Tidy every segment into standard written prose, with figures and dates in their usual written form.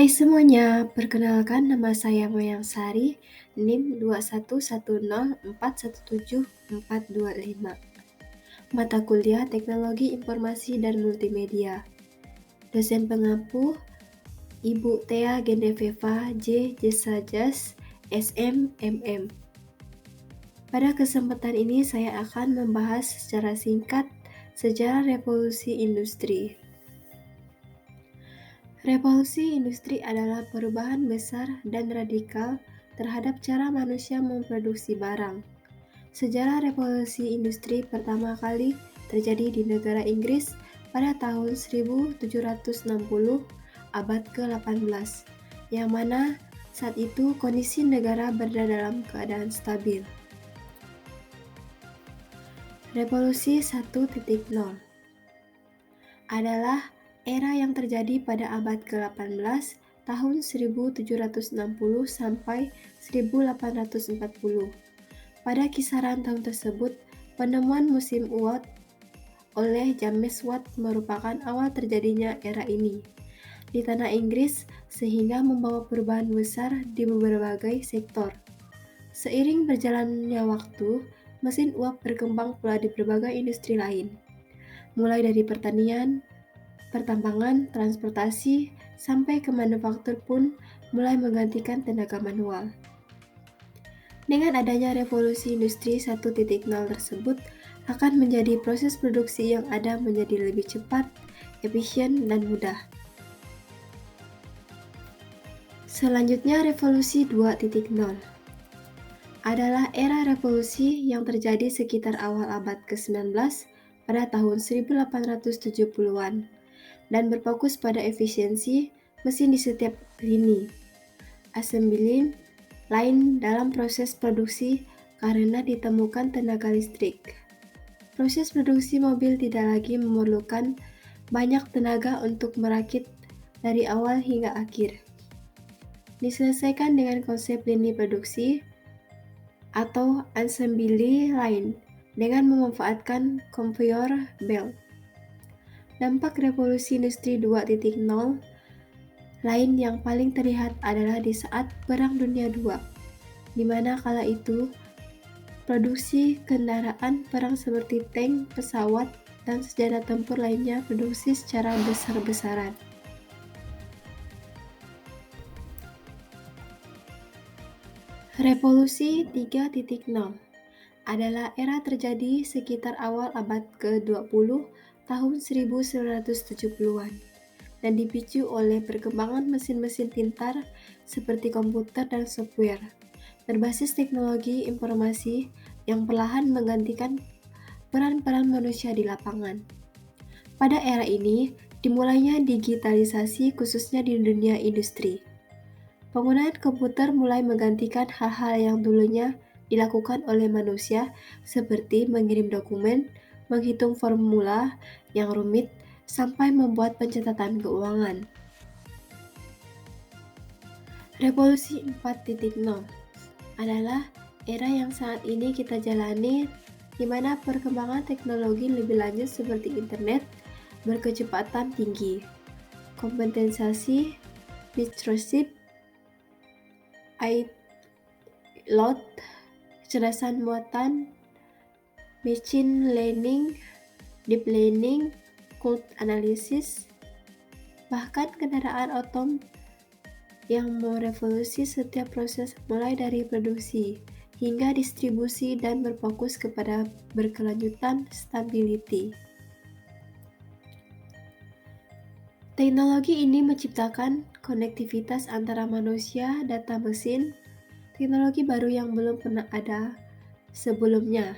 Hai semuanya, perkenalkan nama saya Mayang Sari, NIM 21104174425. Mata kuliah Teknologi Informasi dan Multimedia. Dosen pengampu Ibu Thea Geneveva J. Jesajas, SMMM. Pada kesempatan ini saya akan membahas secara singkat sejarah revolusi industri. Revolusi industri adalah perubahan besar dan radikal terhadap cara manusia memproduksi barang. Sejarah revolusi industri pertama kali terjadi di negara Inggris pada tahun 1760, abad ke-18, yang mana saat itu kondisi negara berada dalam keadaan stabil. Revolusi 1.0 adalah era yang terjadi pada abad ke-18, tahun 1760 sampai 1840. Pada kisaran tahun tersebut, penemuan mesin Watt oleh James Watt merupakan awal terjadinya era ini di tanah Inggris sehingga membawa perubahan besar di berbagai sektor. Seiring berjalannya waktu, mesin uap berkembang pula di berbagai industri lain, mulai dari pertanian, pertambangan, transportasi, sampai ke manufaktur pun mulai menggantikan tenaga manual. Dengan adanya revolusi industri 1.0 tersebut, akan menjadi proses produksi yang ada menjadi lebih cepat, efisien, dan mudah. Selanjutnya, revolusi 2.0 adalah era revolusi yang terjadi sekitar awal abad ke-19 pada tahun 1870-an. Dan berfokus pada efisiensi mesin di setiap lini, assembly line dalam proses produksi karena ditemukan tenaga listrik. Proses produksi mobil tidak lagi memerlukan banyak tenaga untuk merakit dari awal hingga akhir. Diselesaikan dengan konsep lini produksi atau assembly line dengan memanfaatkan conveyor belt. Dampak revolusi industri 2.0 lain yang paling terlihat adalah di saat Perang Dunia II, di mana kala itu produksi kendaraan perang seperti tank, pesawat, dan senjata tempur lainnya produksi secara besar-besaran. Revolusi 3.0 adalah era terjadi sekitar awal abad ke-20 tahun 1970-an dan dipicu oleh perkembangan mesin-mesin pintar seperti komputer dan software berbasis teknologi informasi yang perlahan menggantikan peran-peran manusia di lapangan. Pada era ini, dimulainya digitalisasi khususnya di dunia industri. Penggunaan komputer mulai menggantikan hal-hal yang dulunya dilakukan oleh manusia seperti mengirim dokumen, menghitung formula yang rumit, sampai membuat pencatatan keuangan. Revolusi 4.0 adalah era yang saat ini kita jalani di mana perkembangan teknologi lebih lanjut seperti internet berkecepatan tinggi, kompensasi, microchip, iCloud, kecerdasan buatan, machine learning, deep learning, cloud analysis, bahkan kendaraan otom yang merevolusi setiap proses mulai dari produksi hingga distribusi dan berfokus kepada berkelanjutan stability. Teknologi ini menciptakan konektivitas antara manusia, data mesin, teknologi baru yang belum pernah ada sebelumnya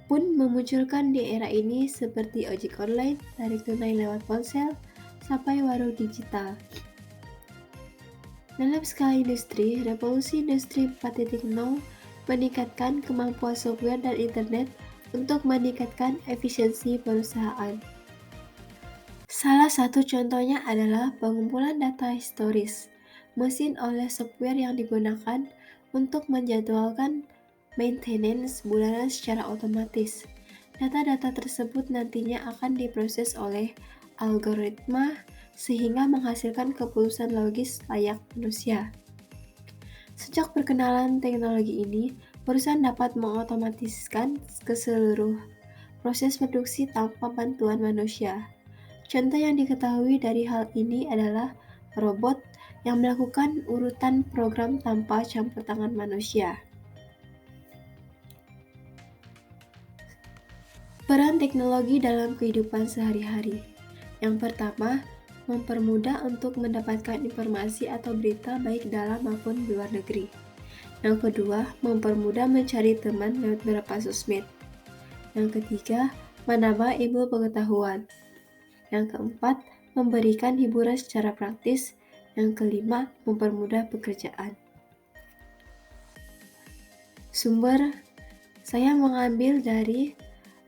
pun memunculkan di era ini seperti ojek online, tarik tunai lewat ponsel, sampai warung digital. Dalam skala industri, revolusi industri 4.0 meningkatkan kemampuan software dan internet untuk meningkatkan efisiensi perusahaan. Salah satu contohnya adalah pengumpulan data historis mesin oleh software yang digunakan untuk menjadwalkan maintenance bulanan secara otomatis. Data-data tersebut nantinya akan diproses oleh algoritma sehingga menghasilkan keputusan logis layak manusia. Sejak perkenalan teknologi ini, perusahaan dapat mengotomatiskan keseluruh proses produksi tanpa bantuan manusia. Contoh yang diketahui dari hal ini adalah robot yang melakukan urutan program tanpa campur tangan manusia. Peran teknologi dalam kehidupan sehari-hari. Yang pertama, mempermudah untuk mendapatkan informasi atau berita baik dalam maupun di luar negeri. Yang kedua, mempermudah mencari teman lewat beberapa sosmed. Yang ketiga, menambah ilmu pengetahuan. Yang keempat, memberikan hiburan secara praktis. Yang kelima, mempermudah pekerjaan. Sumber saya mengambil dari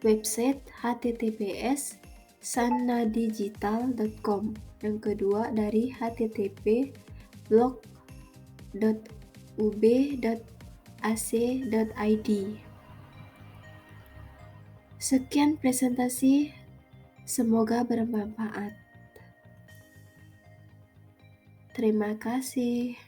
website https://sanadigital.com. Yang kedua dari http://blog.ub.ac.id. Sekian presentasi, semoga bermanfaat. Terima kasih.